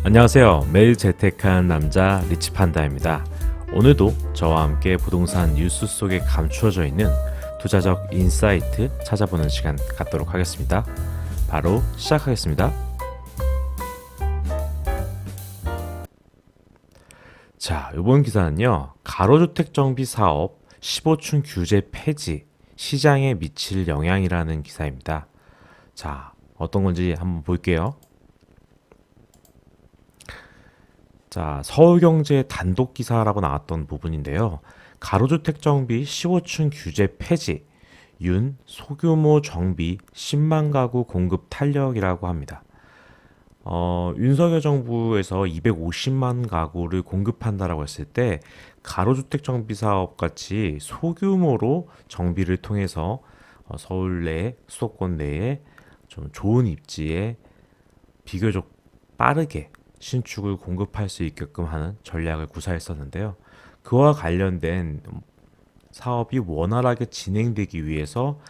안녕하세요. 매일 재테크한 남자 리치판다입니다. 오늘도 저와 함께 부동산 뉴스 속에 감추어져 있는 투자적 인사이트 찾아보는 시간 갖도록 하겠습니다. 바로 시작하겠습니다. 자, 이번 기사는요. 가로주택 정비 사업 15층 규제 폐지 시장에 미칠 영향이라는 기사입니다. 자, 어떤 건지 한번 볼게요. 자, 서울경제 단독 기사라고 나왔던 부분인데요. 가로주택 정비 15층 규제 폐지, 윤 소규모 정비 10만 가구 공급 탄력이라고 합니다. 윤석열 정부에서 250만 가구를 공급한다라고 했을 때 가로주택 정비 사업 같이 소규모로 정비를 통해서 서울 내 수도권 내에 좀 좋은 입지에 비교적 빠르게 신축을 공급할 수 있게끔 하는 전략을 구사했었는데요. 그와 관련된 사업이 원활하게 진행되기 위해서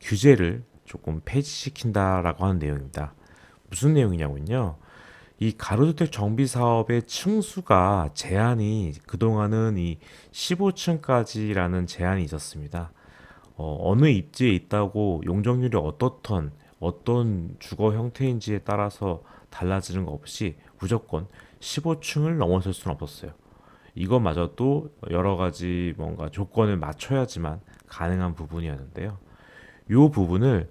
규제를 조금 폐지시킨다라고 하는 내용입니다. 무슨 내용이냐면요. 이 가로주택 정비 사업의 층수가 제한이 그동안은 이 15층까지라는 제한이 있었습니다. 어느 입지에 있다고 용적률이 어떻던 어떤 주거 형태인지에 따라서 달라지는 거 없이 무조건 15층을 넘어설 수는 없었어요. 이것마저도 여러 가지 뭔가 조건을 맞춰야지만 가능한 부분이었는데요. 이 부분을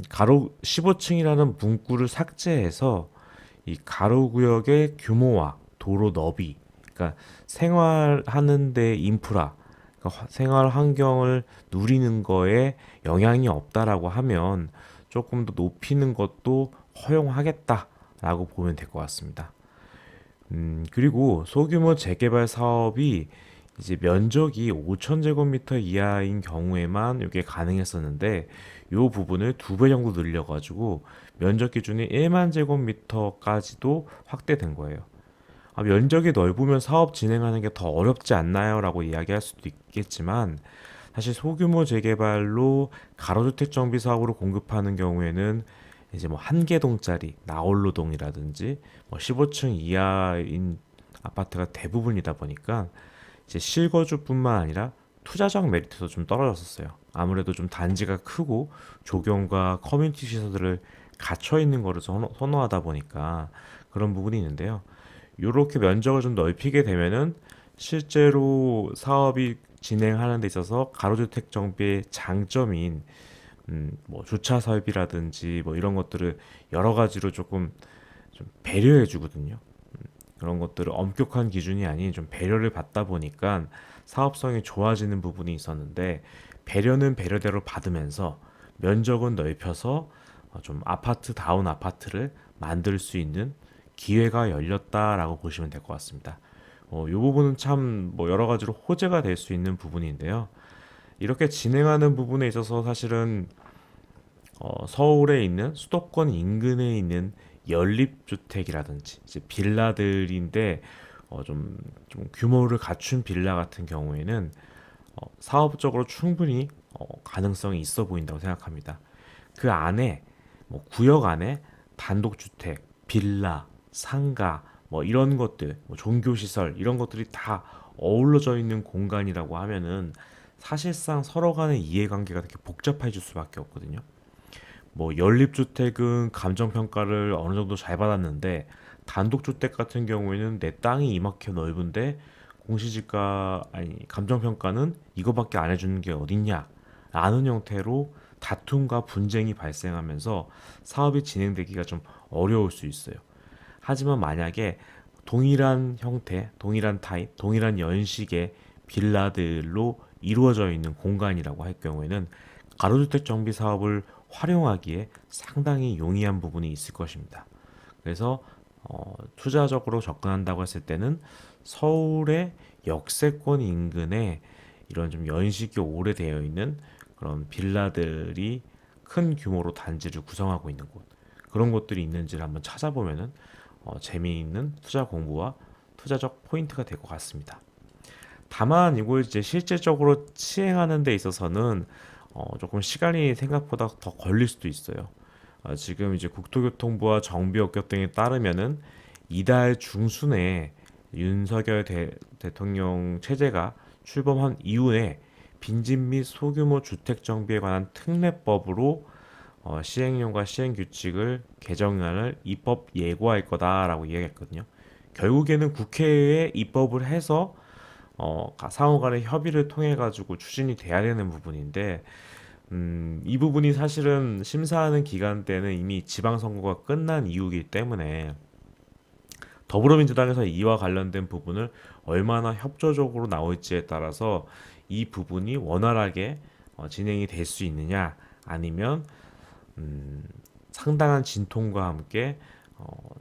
가로 15층이라는 문구를 삭제해서 이 가로 구역의 규모와 도로 너비, 그러니까 생활하는 데 인프라, 그러니까 생활 환경을 누리는 거에 영향이 없다라고 하면 조금 더 높이는 것도 허용하겠다라고 보면 될 것 같습니다. 그리고 소규모 재개발 사업이 이제 면적이 5,000제곱미터 이하인 경우에만 이게 가능했었는데 이 부분을 2배 정도 늘려가지고 면적 기준이 1만 제곱미터까지도 확대된 거예요. 면적이 넓으면 사업 진행하는 게 더 어렵지 않나요? 라고 이야기할 수도 있겠지만 사실 소규모 재개발로 가로주택 정비 사업으로 공급하는 경우에는 이제 뭐 한 개동짜리 나홀로동이라든지 뭐 15층 이하인 아파트가 대부분이다 보니까 이제 실거주뿐만 아니라 투자적 메리트도 좀 떨어졌었어요. 아무래도 좀 단지가 크고 조경과 커뮤니티 시설들을 갖춰 있는 거를 선호하다 보니까 그런 부분이 있는데요. 이렇게 면적을 좀 넓히게 되면은 실제로 사업이 진행하는 데 있어서 가로주택 정비의 장점인 뭐 주차 설비라든지 뭐 이런 것들을 여러 가지로 조금 좀 배려해 주거든요. 그런 것들을 엄격한 기준이 아닌 좀 배려를 받다 보니까 사업성이 좋아지는 부분이 있었는데 배려는 배려대로 받으면서 면적은 넓혀서 좀 아파트다운 아파트를 만들 수 있는 기회가 열렸다라고 보시면 될 것 같습니다. 이 부분은 참 뭐 여러 가지로 호재가 될 수 있는 부분인데요. 이렇게 진행하는 부분에 있어서 사실은 서울에 있는 수도권 인근에 있는 연립주택이라든지 이제 빌라들인데 좀 규모를 갖춘 빌라 같은 경우에는 사업적으로 충분히 가능성이 있어 보인다고 생각합니다. 그 안에 뭐 구역 안에 단독주택, 빌라, 상가 뭐 이런 것들, 뭐 종교시설 이런 것들이 다 어우러져 있는 공간이라고 하면은 사실상 서로 간의 이해관계가 되게 복잡해질 수밖에 없거든요. 뭐 연립주택은 감정평가를 어느 정도 잘 받았는데 단독주택 같은 경우에는 내 땅이 이만큼 넓은데 공시지가 아니 감정평가는 이거밖에 안 해주는 게 어딨냐 라는 형태로 다툼과 분쟁이 발생하면서 사업이 진행되기가 좀 어려울 수 있어요. 하지만 만약에 동일한 형태, 동일한 타입, 동일한 연식의 빌라들로 이루어져 있는 공간이라고 할 경우에는 가로주택 정비 사업을 활용하기에 상당히 용이한 부분이 있을 것입니다. 그래서 투자적으로 접근한다고 했을 때는 서울의 역세권 인근에 이런 좀 연식이 오래되어 있는 그런 빌라들이 큰 규모로 단지를 구성하고 있는 곳 그런 곳들이 있는지를 한번 찾아보면은 재미있는 투자 공부와 투자적 포인트가 될 것 같습니다. 다만 이걸 이제 실질적으로 시행하는 데 있어서는 조금 시간이 생각보다 더 걸릴 수도 있어요. 지금 이제 국토교통부와 정비업계 등에 따르면은 이달 중순에 윤석열 대통령 체제가 출범한 이후에 빈집 및 소규모 주택 정비에 관한 특례법으로 시행령과 시행규칙을 개정안을 입법 예고할 거다라고 이야기했거든요. 결국에는 국회에 입법을 해서 상호 간의 협의를 통해 가지고 추진이 돼야 되는 부분인데 이 부분이 사실은 심사하는 기간 때는 이미 지방선거가 끝난 이유이기 때문에 더불어민주당에서 이와 관련된 부분을 얼마나 협조적으로 나올지에 따라서 이 부분이 원활하게 진행이 될 수 있느냐 아니면 음, 상당한 진통과 함께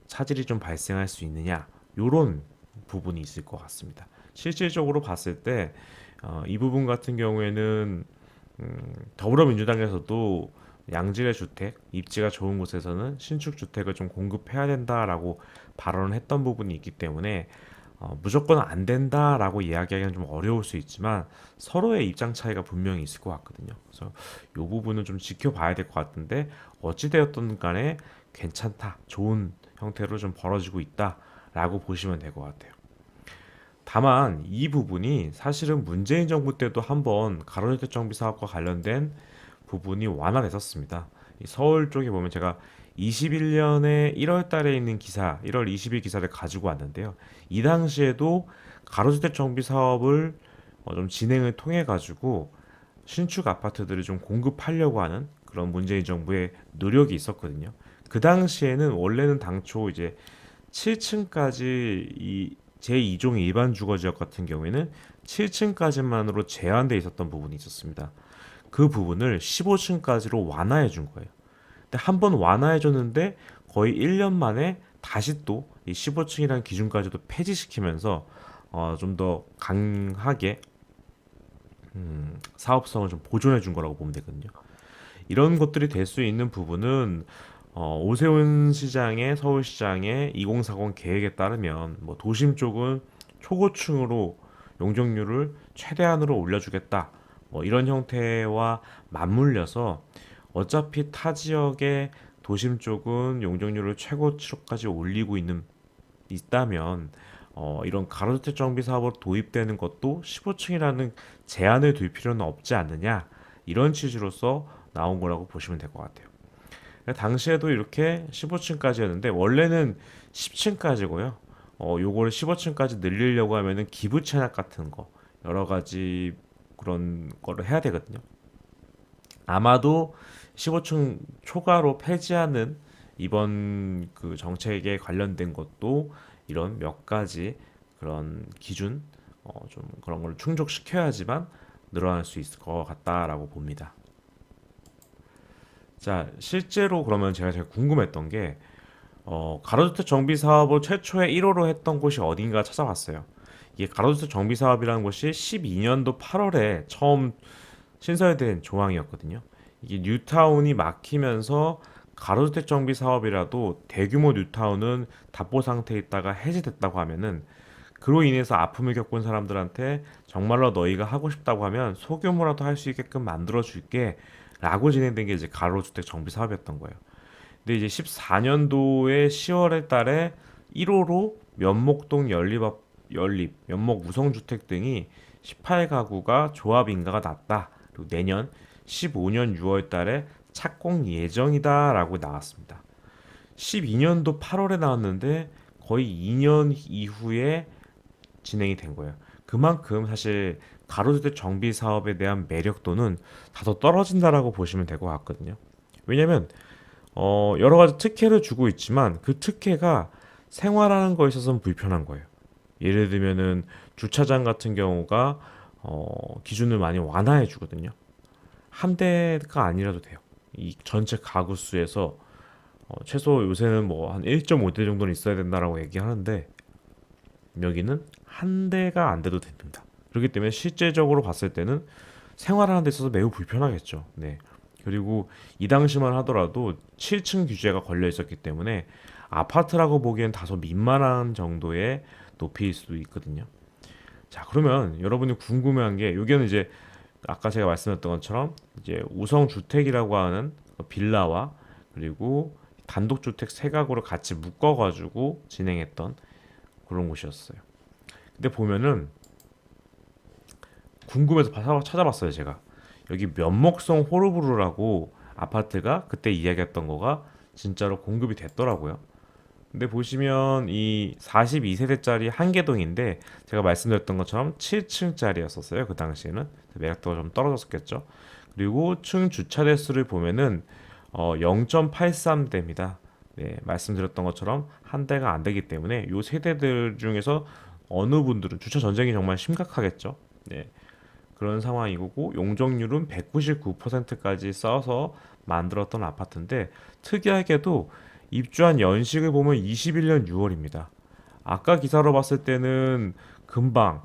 차질이 좀 발생할 수 있느냐 요런 부분이 있을 것 같습니다. 실질적으로 봤을 때 이 부분 같은 경우에는 더불어민주당에서도 양질의 주택, 입지가 좋은 곳에서는 신축 주택을 좀 공급해야 된다라고 발언을 했던 부분이 있기 때문에 무조건 안 된다라고 이야기하기는 좀 어려울 수 있지만 서로의 입장 차이가 분명히 있을 것 같거든요. 그래서 이 부분은 좀 지켜봐야 될 것 같은데 어찌되었든 간에 괜찮다, 좋은 형태로 좀 벌어지고 있다라고 보시면 될 것 같아요. 다만 이 부분이 사실은 문재인 정부 때도 한번 가로주택 정비 사업과 관련된 부분이 완화됐었습니다. 이 서울 쪽에 보면 제가 21년에 1월 달에 있는 기사, 1월 20일 기사를 가지고 왔는데요. 이 당시에도 가로주택 정비 사업을 좀 진행을 통해 가지고 신축 아파트들을 좀 공급하려고 하는 그런 문재인 정부의 노력이 있었거든요. 그 당시에는 원래는 당초 이제 7층까지 이 제2종 일반 주거 지역 같은 경우에는 7층까지만으로 제한돼 있었던 부분이 있었습니다. 그 부분을 15층까지로 완화해 준 거예요. 근데 한 번 완화해 줬는데 거의 1년 만에 다시 또 이 15층이라는 기준까지도 폐지시키면서 좀 더 강하게 사업성을 좀 보존해 준 거라고 보면 되거든요. 이런 것들이 될 수 있는 부분은 오세훈 시장의 서울시장의 2040 계획에 따르면 뭐 도심 쪽은 초고층으로 용적률을 최대한으로 올려주겠다. 뭐 이런 형태와 맞물려서 어차피 타 지역의 도심 쪽은 용적률을 최고치로까지 올리고 있다면 이런 가로주택 정비 사업으로 도입되는 것도 15층이라는 제한을 둘 필요는 없지 않느냐 이런 취지로서 나온 거라고 보시면 될 것 같아요. 당시에도 이렇게 15층까지였는데 원래는 10층까지고요. 요거를 15층까지 늘리려고 하면은 기부 채납 같은 거 여러 가지 그런 거를 해야 되거든요. 아마도 15층 초과로 폐지하는 이번 그 정책에 관련된 것도 이런 몇 가지 그런 기준 좀 그런 걸 충족시켜야지만 늘어날 수 있을 것 같다라고 봅니다. 자, 실제로 그러면 제가 제일 궁금했던 게 가로주택 정비 사업을 최초에 1호로 했던 곳이 어딘가 찾아봤어요. 이게 가로주택 정비 사업이라는 것이 12년도 8월에 처음 신설된 조항이었거든요. 이게 뉴타운이 막히면서 가로주택 정비 사업이라도 대규모 뉴타운은 답보 상태에 있다가 해제됐다고 하면은 그로 인해서 아픔을 겪은 사람들한테 정말로 너희가 하고 싶다고 하면 소규모라도 할 수 있게끔 만들어 줄게 라고 진행된 게 이제 가로주택 정비 사업이었던 거예요. 근데 이제 14년도에 10월에 달에 1호로 면목동 연립, 면목 우성주택 등이 18가구가 조합 인가가 났다. 그리고 내년 15년 6월 달에 착공 예정이다라고 나왔습니다. 12년도 8월에 나왔는데 거의 2년 이후에 진행이 된 거예요. 그만큼 사실 가로주택 정비 사업에 대한 매력도는 다소 떨어진다라고 보시면 될 것 같거든요. 왜냐면 여러 가지 특혜를 주고 있지만 그 특혜가 생활하는 거에 있어서는 불편한 거예요. 예를 들면은 주차장 같은 경우가 기준을 많이 완화해 주거든요. 한 대가 아니라도 돼요. 이 전체 가구 수에서 최소 요새는 뭐 한 1.5대 정도는 있어야 된다라고 얘기하는데 여기는 한 대가 안 돼도 됩니다. 그렇기 때문에 실제적으로 봤을 때는 생활하는 데 있어서 매우 불편하겠죠. 네. 그리고 이 당시만 하더라도 7층 규제가 걸려 있었기 때문에 아파트라고 보기엔 다소 민만한 정도의 높이일 수도 있거든요. 자, 그러면 여러분이 궁금한 게 여기는 이제 아까 제가 말씀드렸던 것처럼 이제 우성 주택이라고 하는 빌라와 그리고 단독주택 세 가구를 같이 묶어가지고 진행했던 그런 곳이었어요. 근데 보면은 궁금해서 찾아봤어요, 제가. 여기 면목성 호르브루라고 아파트가 그때 이야기했던 거가 진짜로 공급이 됐더라고요. 근데 보시면 이 42세대짜리 한개동인데 제가 말씀드렸던 것처럼 7층짜리였었어요. 그 당시에는 매력도가 좀 떨어졌었겠죠. 그리고 층 주차 대수를 보면은 0.83대입니다. 네, 말씀드렸던 것처럼 한 대가 안 되기 때문에 요 세대들 중에서 어느 분들은 주차 전쟁이 정말 심각하겠죠. 네, 그런 상황이고 용적률은 199%까지 써서 만들었던 아파트인데 특이하게도 입주한 연식을 보면 21년 6월입니다. 아까 기사로 봤을 때는 금방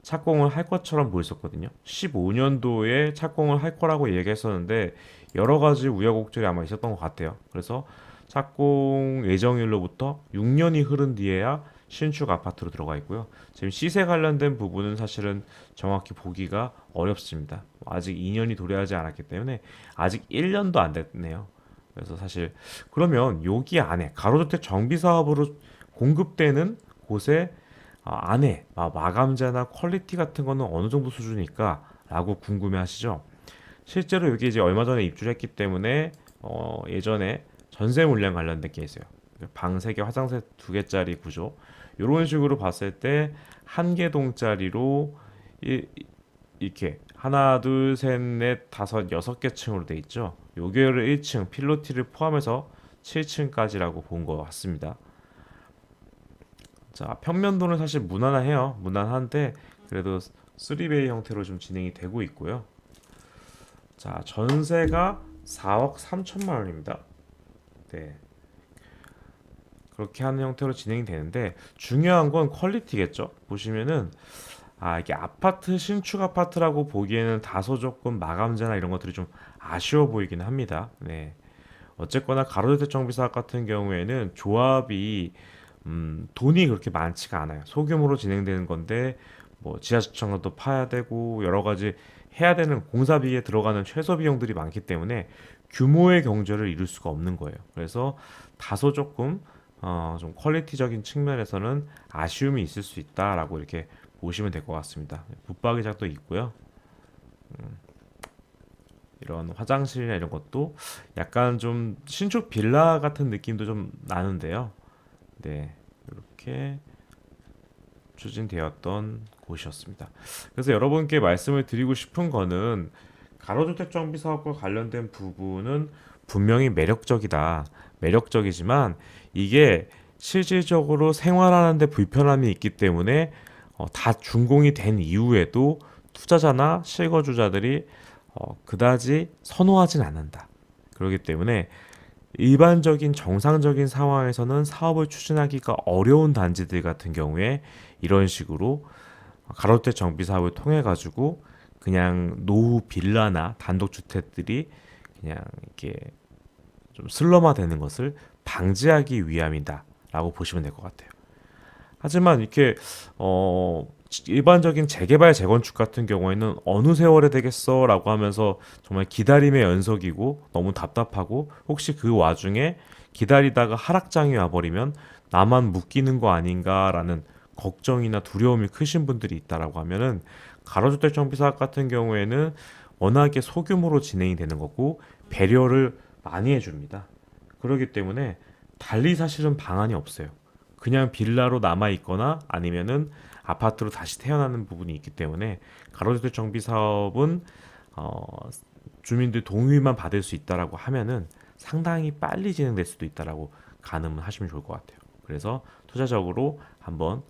착공을 할 것처럼 보였었거든요. 15년도에 착공을 할 거라고 얘기했었는데 여러 가지 우여곡절이 아마 있었던 것 같아요. 그래서 착공 예정일로부터 6년이 흐른 뒤에야 신축 아파트로 들어가 있고요. 지금 시세 관련된 부분은 사실은 정확히 보기가 어렵습니다. 아직 2년이 도래하지 않았기 때문에 아직 1년도 안 됐네요. 그래서 사실 그러면 여기 안에 가로주택 정비 사업으로 공급되는 곳에 안에 마감재나 퀄리티 같은 거는 어느 정도 수준일까라고 궁금해하시죠? 실제로 여기 이제 얼마 전에 입주를 했기 때문에 예전에 전세 물량 관련된 게 있어요. 방 3개, 화장실 2개짜리 구조. 이런 식으로 봤을 때 한 개 동짜리로 이렇게 하나, 둘, 셋, 넷, 다섯, 6개 층으로 돼 있죠. 요게를 1층 필로티를 포함해서 7층까지라고 본 것 같습니다. 자, 평면도는 사실 무난해요. 무난한데 그래도 3베이 형태로 좀 진행이 되고 있고요. 자, 전세가 4억 3천만 원입니다. 네. 그렇게 하는 형태로 진행이 되는데 중요한 건 퀄리티겠죠. 보시면은 이게 아파트 신축 아파트라고 보기에는 다소 조금 마감재나 이런 것들이 좀 아쉬워 보이긴 합니다. 네. 어쨌거나 가로주택 정비사업 같은 경우에는 조합이 돈이 그렇게 많지가 않아요. 소규모로 진행되는 건데 뭐 지하주차장도 파야 되고 여러 가지 해야 되는 공사비에 들어가는 최소 비용들이 많기 때문에 규모의 경제를 이룰 수가 없는 거예요. 그래서 다소 조금 좀 퀄리티적인 측면에서는 아쉬움이 있을 수 있다라고 이렇게 보시면 될 것 같습니다. 붙박이장도 있고요. 이런 화장실이나 이런 것도 약간 좀 신축 빌라 같은 느낌도 좀 나는데요. 네, 이렇게 추진되었던 곳이었습니다. 그래서 여러분께 말씀을 드리고 싶은 거는 가로주택 정비 사업과 관련된 부분은 분명히 매력적이다. 매력적이지만 이게 실질적으로 생활하는데 불편함이 있기 때문에 다 준공이 된 이후에도 투자자나 실거주자들이 그다지 선호하진 않는다. 그렇기 때문에 일반적인 정상적인 상황에서는 사업을 추진하기가 어려운 단지들 같은 경우에 이런 식으로 가로주택 정비 사업을 통해 가지고 그냥 노후 빌라나 단독주택들이 그냥 이렇게 좀 슬럼화되는 것을 방지하기 위함이다라고 보시면 될 것 같아요. 하지만 이렇게 일반적인 재개발 재건축 같은 경우에는 어느 세월에 되겠어라고 하면서 정말 기다림의 연속이고 너무 답답하고 혹시 그 와중에 기다리다가 하락장이 와버리면 나만 묶이는 거 아닌가라는 걱정이나 두려움이 크신 분들이 있다라고 하면은 가로주택 정비 사업 같은 경우에는 워낙에 소규모로 진행이 되는 거고 배려를 많이 해줍니다. 그렇기 때문에 달리 사실은 방안이 없어요. 그냥 빌라로 남아 있거나 아니면은 아파트로 다시 태어나는 부분이 있기 때문에 가로주택 정비 사업은 주민들 동의만 받을 수 있다라고 하면은 상당히 빨리 진행될 수도 있다라고 가늠을 하시면 좋을 것 같아요. 그래서 투자적으로 한번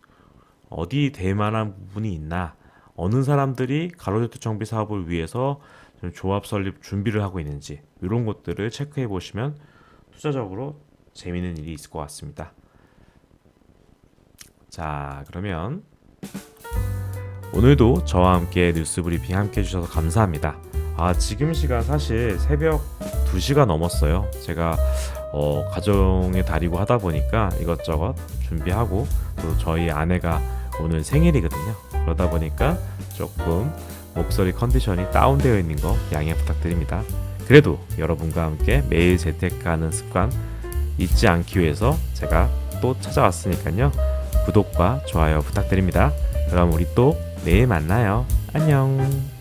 어디 될 만한 부분이 있나, 어느 사람들이 가로주택 정비 사업을 위해서 좀 조합 설립 준비를 하고 있는지 이런 것들을 체크해 보시면 투자적으로 재미있는 일이 있을 것 같습니다. 자, 그러면 오늘도 저와 함께 뉴스 브리핑 함께 해주셔서 감사합니다. 지금 시간 사실 새벽 2시가 넘었어요. 제가 가정의 달이고 하다 보니까 이것저것 준비하고 또 저희 아내가 오늘 생일이거든요. 그러다 보니까 조금 목소리 컨디션이 다운되어 있는 거 양해 부탁드립니다. 그래도 여러분과 함께 매일 재테크하는 습관 잊지 않기 위해서 제가 또 찾아왔으니까요. 구독과 좋아요 부탁드립니다. 그럼 우리 또 내일 만나요. 안녕.